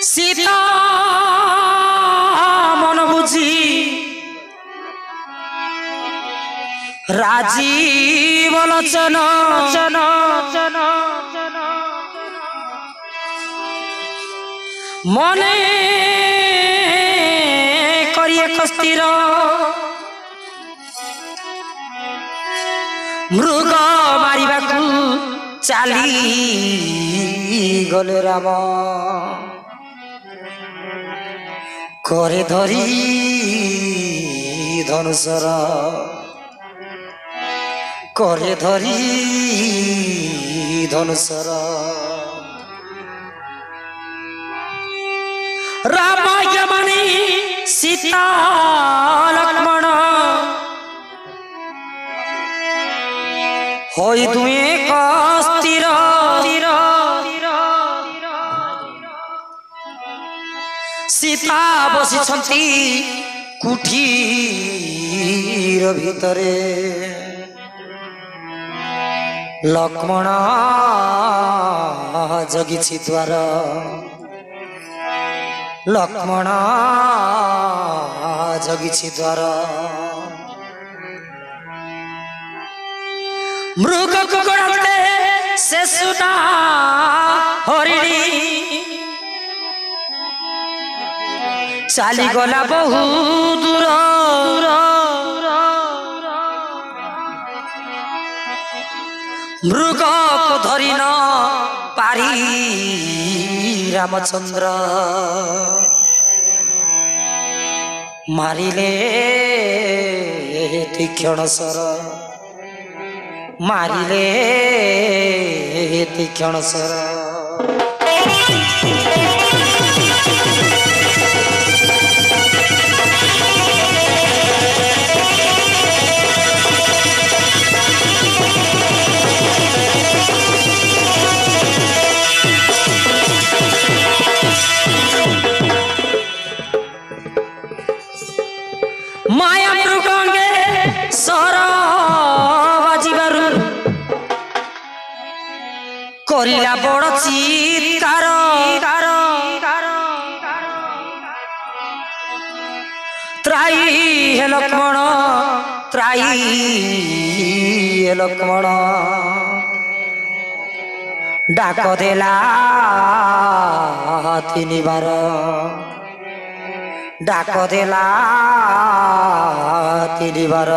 सीता मन बुझी राजीव लोचन मने करिए कस्तिर मृग मारिबाकू चाली गले राम करे धरी धनुषर करे धरी धनुषर रामाय मणि सीता लक्ष्मण होई दुए कस्तिर सीता बसी कुठीर भितरे लक्ष्मण जगिछि द्वार लक्ष्मण जगिछि द्वार मृग कुकुड़े से सुना हरिणी चाली गला बहु दूर मृग को धरी न पारी रामचंद्र मारिले तीक्षण सर मारिले तीक्षण सर माया मृगंगे सर बाजिबारु करिला बड़ चित्कार त्राई हे लक्ष्मण त्राई हे लक्ष्मण डाक देला तीन बार डाक देला तीन बार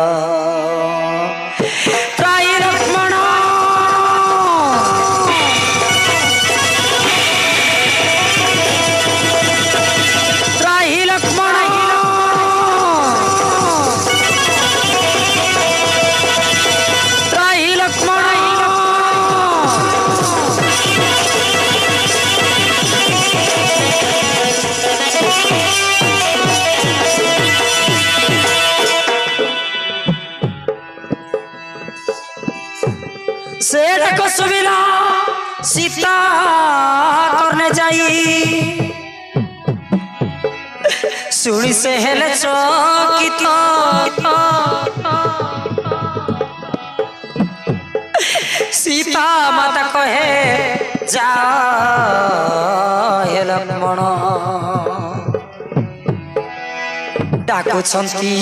त्राई लक्ष्मण त्राई लक्ष्मण त्राई लक्ष्मण से को सुविला सीता करने जाई सुनी से हेले चकित सीता माता कहे जा हे लक्ष्मण डाकुछंती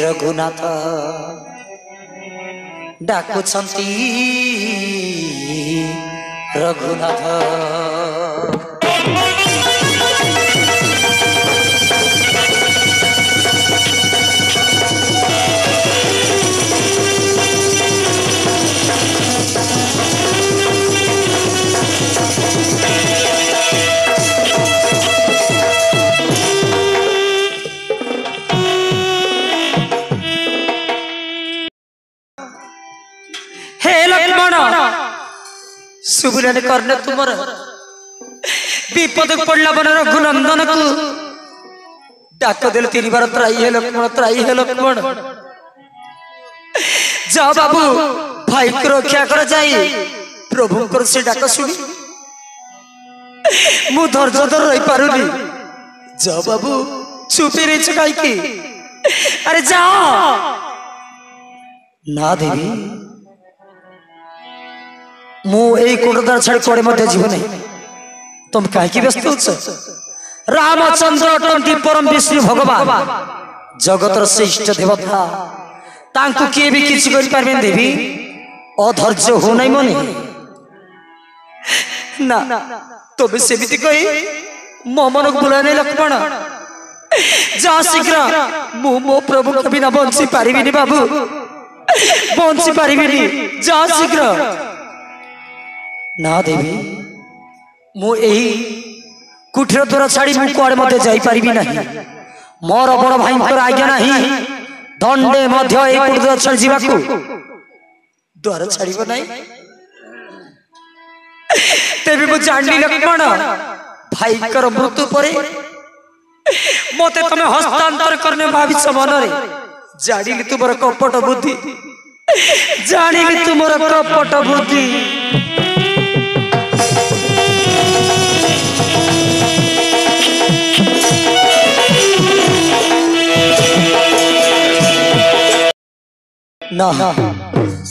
रघुनाथ डाकुछंती रघुनाथ सुबुरन करने तुमर विपद पड़ला बन रघुनंदन को डाक देल तीन बार त्राई है लक्ष्मण जा बाबू भाई को रक्षा कर जाई प्रभु कर से डाक सुनी मु धैर्य धर रही पारुनी जा बाबू चुपी रही चुकाई की अरे जाओ ना देवी मु ए कुंडदार छाड़ कोड़े मध्य जीव नहीं तुम कहीं व्यस्त हो? रामचंद्र अटंती परम विष्णु भगवान जगतर श्रेष्ठ देवता तांको किए भी किसी करि पारबेन देवी अधैर्य हो नहीं मने ना तबे सेमिति कही मो मन को बुला नहीं लक्ष्मण जा शीघ्र मो प्रभु के बिना बंसी पारिबिनी बाबू बंसी पारिबिनी जा शीघ्र ना देवी मु एही कुठीर द्वार छाड़ी मु कुआडे मते जाई पारिबी नाही मोर बड़ भाईंकर आज्ञा नाही दंडे मध्य ए कुठ द्वार छाड़ी जीवाकू द्वार छाड़ीबो नाही तेबे मु जानली लक्ष्मण भाईकर मृत्यु परे मते तमे हस्तांतर करने भाविस मनरे जानिली तुमर कपट बुद्धि जानिली तुमर कपट बुद्धि ना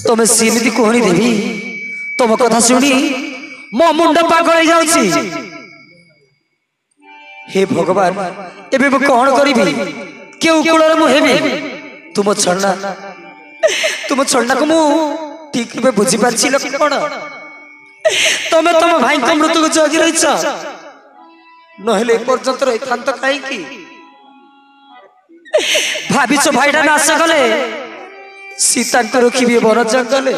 तुम्हें सीमित कहनी देवी तुम कथा शुणी मो मुंड पागल हो जाउची हे भगवान एबे मु कौन करी केउ कुलर मु हेबी तुम छड़ना को मु ठीक में बुझी पारछि लक्ष्मण तमे तम भाई को मृत्यु को जगी रहिछ नहले पर्यंत रही थांत काई की भाबिछ भाईडा नाश गले सीता को रखिबे वन जंगले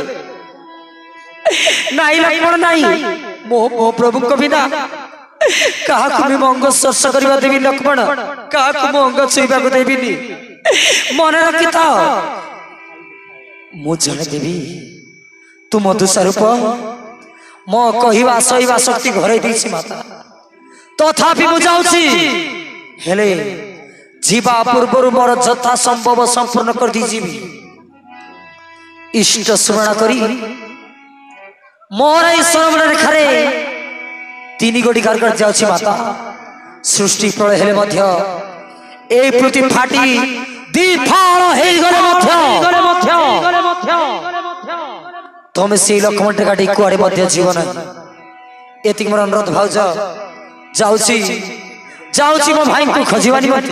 नाई लक्ष्मण नाई मो प्रभु को बिना कहा को मैं अंग स्पर्श करवा देवी लक्ष्मण कहा को मो अंग छुईबा को देबीनी मन रखि था मु जाने देवी तू मधु स्वरूप मो कहिबा सहिबा शक्ति घरे देछि माता तथापि मु जाउछि हेले जीवा पूर्व मोर जथा संभव संपूर्ण कर दी जीवी इष्ट स्मरण करी मोर ईश्वर रेखारे तीन गोटी गारगड़ जाउछि माता सृष्टि प्रलय हेले मध्य ए पृथ्वी फाटी दीफाळ हे गले मध्य तुम से लक्ष्मण गाड़ी कुआडे मध्य जीवन एतिक मोर अनुरोध भाउज जाउछि मो भाई को खजिवानी मते